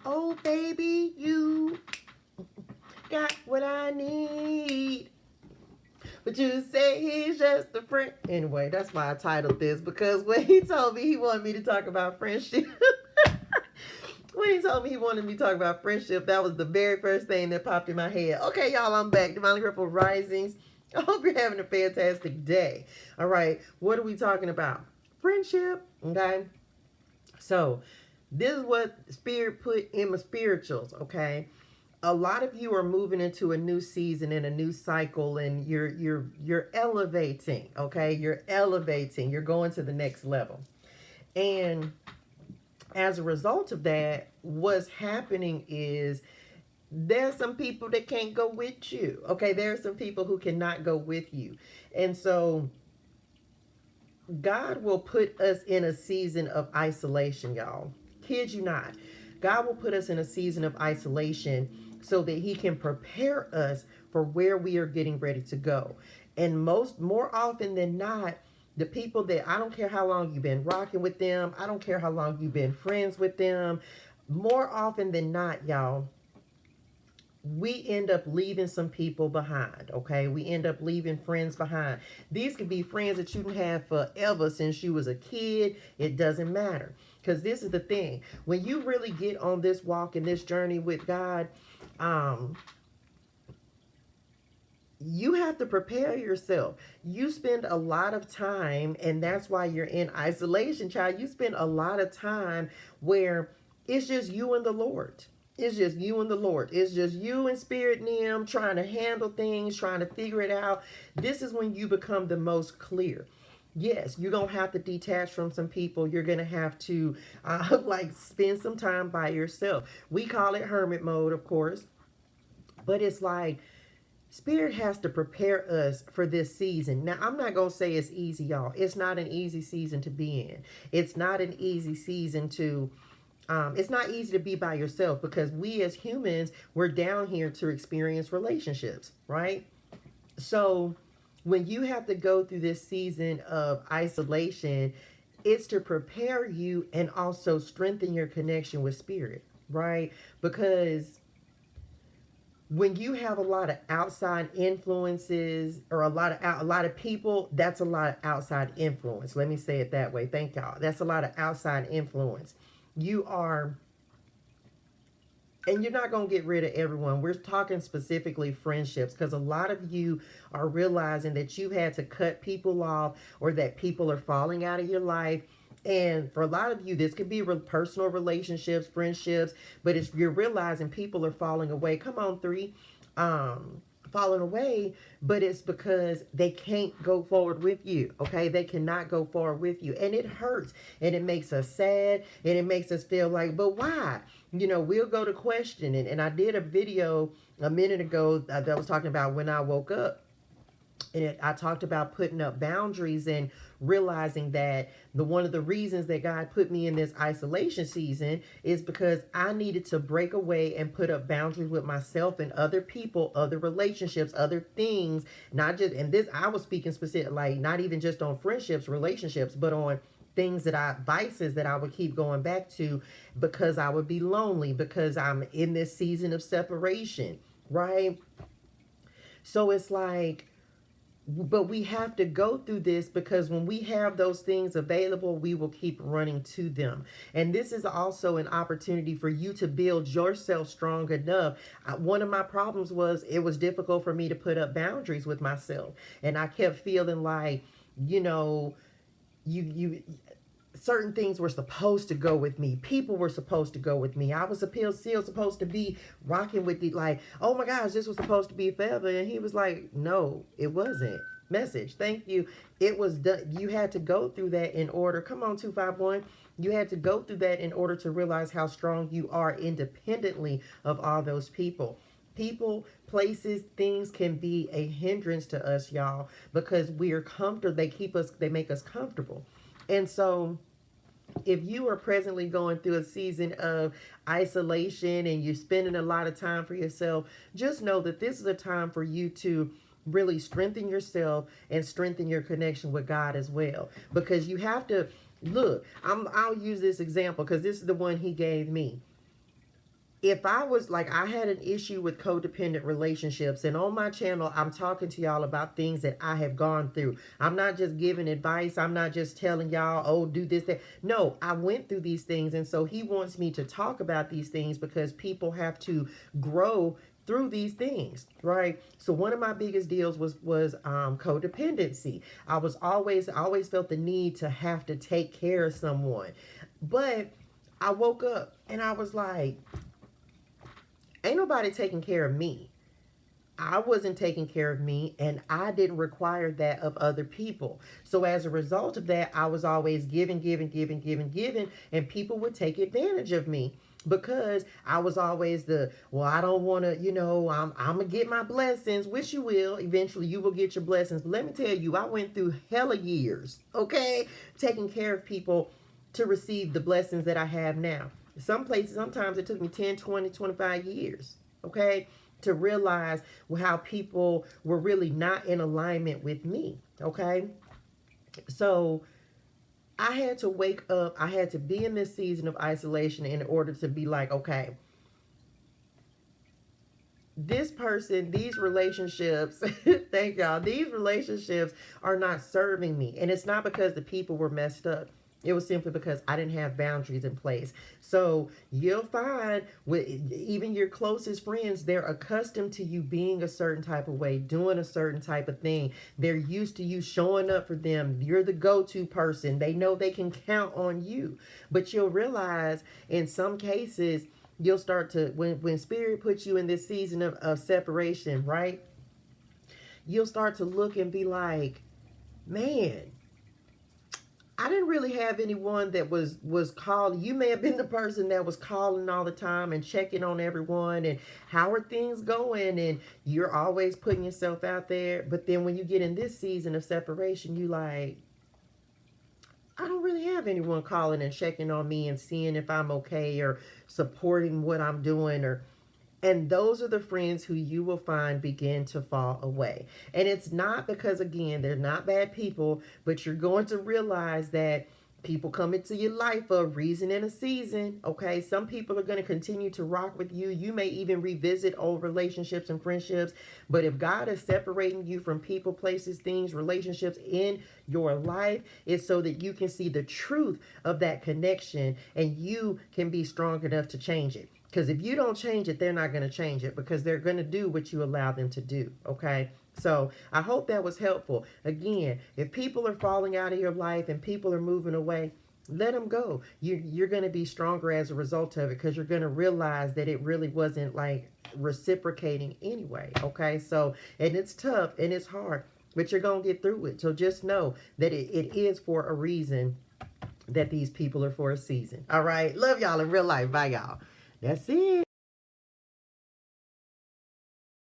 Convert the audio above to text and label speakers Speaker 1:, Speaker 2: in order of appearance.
Speaker 1: Oh, baby, you got what I need. But you say he's just a friend. Anyway, that's why I titled this, because when he told me he wanted me to talk about friendship, when he told me he wanted me to talk about friendship, that was the very first thing that popped in my head. Okay, y'all, I'm back. Divinely Grateful Risings. I hope you're having a fantastic day. All right, what are we talking about? Friendship, okay? So, this is what Spirit put in my spirituals, okay? A lot of you are moving into a new season and a new cycle, and you're elevating, okay? You're elevating. You're going to the next level. And as a result of that, what's happening is there's some people that can't go with you. Okay, there are some people who cannot go with you. And so God will put us in a season of isolation, y'all. Kid you not. God will put us in a season of isolation so that he can prepare us for where we are getting ready to go. And more often than not, the people that, I don't care how long you've been rocking with them, I don't care how long you've been friends with them, more often than not, y'all, we end up leaving some people behind, okay? We end up leaving friends behind. These could be friends that you can have forever since you was a kid. It doesn't matter. Because this is the thing. When you really get on this walk and this journey with God, you have to prepare yourself. You spend a lot of time, and that's why you're in isolation, child. You spend a lot of time where it's just you and the Lord. It's just you and the Lord. It's just you and Spirit and Him trying to handle things, trying to figure it out. This is when you become the most clear. Yes, you're going to have to detach from some people. You're going to have to like spend some time by yourself. We call it hermit mode, of course. But it's like Spirit has to prepare us for this season. Now, I'm not going to say it's easy, y'all. It's not an easy season to be in. It's not an easy season to it's not easy to be by yourself, because we as humans, we're down here to experience relationships, right? So when you have to go through this season of isolation, it's to prepare you and also strengthen your connection with Spirit, right? Because when you have a lot of outside influences, or a lot of people, that's a lot of outside influence. Let me say it that way. Thank y'all. That's a lot of outside influence. You are, and you're not going to get rid of everyone. We're talking specifically friendships, because a lot of you are realizing that you had to cut people off, or that people are falling out of your life. And for a lot of you, this could be personal relationships, friendships, but it's, you're realizing people are falling away. Come on, three. Falling away, but it's because they can't go forward with you. Okay, they cannot go forward with you, and it hurts, and it makes us sad, and it makes us feel like, but why? You know, we'll go to questioning. And I did a video a minute ago that was talking about when I woke up, and I talked about putting up boundaries and realizing that one of the reasons that God put me in this isolation season is because I needed to break away and put up boundaries with myself and other people, other relationships, other things. Not just, and this, I was speaking specific, like not even just on friendships, relationships, but on things that vices that I would keep going back to, because I would be lonely, because I'm in this season of separation, right? So it's like, but we have to go through this, because when we have those things available, we will keep running to them. And this is also an opportunity for you to build yourself strong enough. One of my problems was it was difficult for me to put up boundaries with myself. And I kept feeling like, you know, you certain things were supposed to go with me. People were supposed to go with me. I was still supposed to be rocking with the, like, oh my gosh, this was supposed to be forever. And he was like, no, it wasn't. Message. Thank you. It was done. You had to go through that in order. Come on, 251. You had to go through that in order to realize how strong you are independently of all those people. People, places, things can be a hindrance to us, y'all, because we are comfortable. They make us comfortable. And so if you are presently going through a season of isolation and you're spending a lot of time for yourself, just know that this is a time for you to really strengthen yourself and strengthen your connection with God as well. Because you have to look, I'll use this example because this is the one he gave me. if I was like, I had an issue with codependent relationships, and on my channel, I'm talking to y'all about things that I have gone through. I'm not just giving advice. I'm not just telling y'all, oh, do this, that. No, I went through these things. And so he wants me to talk about these things because people have to grow through these things, right? So one of my biggest deals was codependency. I always felt the need to have to take care of someone. But I woke up and I was like, ain't nobody taking care of me. I wasn't taking care of me, and I didn't require that of other people. So as a result of that, I was always giving, and people would take advantage of me because I was always well, I don't want to, I'm going to get my blessings, which you will. Eventually, you will get your blessings. But let me tell you, I went through hella years, okay, taking care of people to receive the blessings that I have now. Sometimes it took me 10, 20, 25 years, okay, to realize how people were really not in alignment with me, okay? So I had to wake up. I had to be in this season of isolation in order to be like, okay, this person, these relationships, thank y'all, these relationships are not serving me. And it's not because the people were messed up. It was simply because I didn't have boundaries in place. So you'll find with even your closest friends, they're accustomed to you being a certain type of way, doing a certain type of thing. They're used to you showing up for them. You're the go-to person. They know they can count on you. But you'll realize in some cases, you'll start to, when spirit puts you in this season of separation, right? You'll start to look and be like, man, I didn't really have anyone that was calling. You may have been the person that was calling all the time and checking on everyone and how are things going, and you're always putting yourself out there. But then when you get in this season of separation, you like, I don't really have anyone calling and checking on me and seeing if I'm okay or supporting what I'm doing, and those are the friends who you will find begin to fall away. And it's not because, again, they're not bad people, but you're going to realize that people come into your life for a reason and a season, okay? Some people are going to continue to rock with you. You may even revisit old relationships and friendships. But if God is separating you from people, places, things, relationships in your life, it's so that you can see the truth of that connection and you can be strong enough to change it. Because if you don't change it, they're not going to change it because they're going to do what you allow them to do, okay? So I hope that was helpful. Again, if people are falling out of your life and people are moving away, let them go. You're going to be stronger as a result of it because you're going to realize that it really wasn't like reciprocating anyway, okay? So, and it's tough and it's hard, but you're going to get through it. So just know that it is for a reason, that these people are for a season. All right? Love y'all in real life. Bye, y'all. That's it.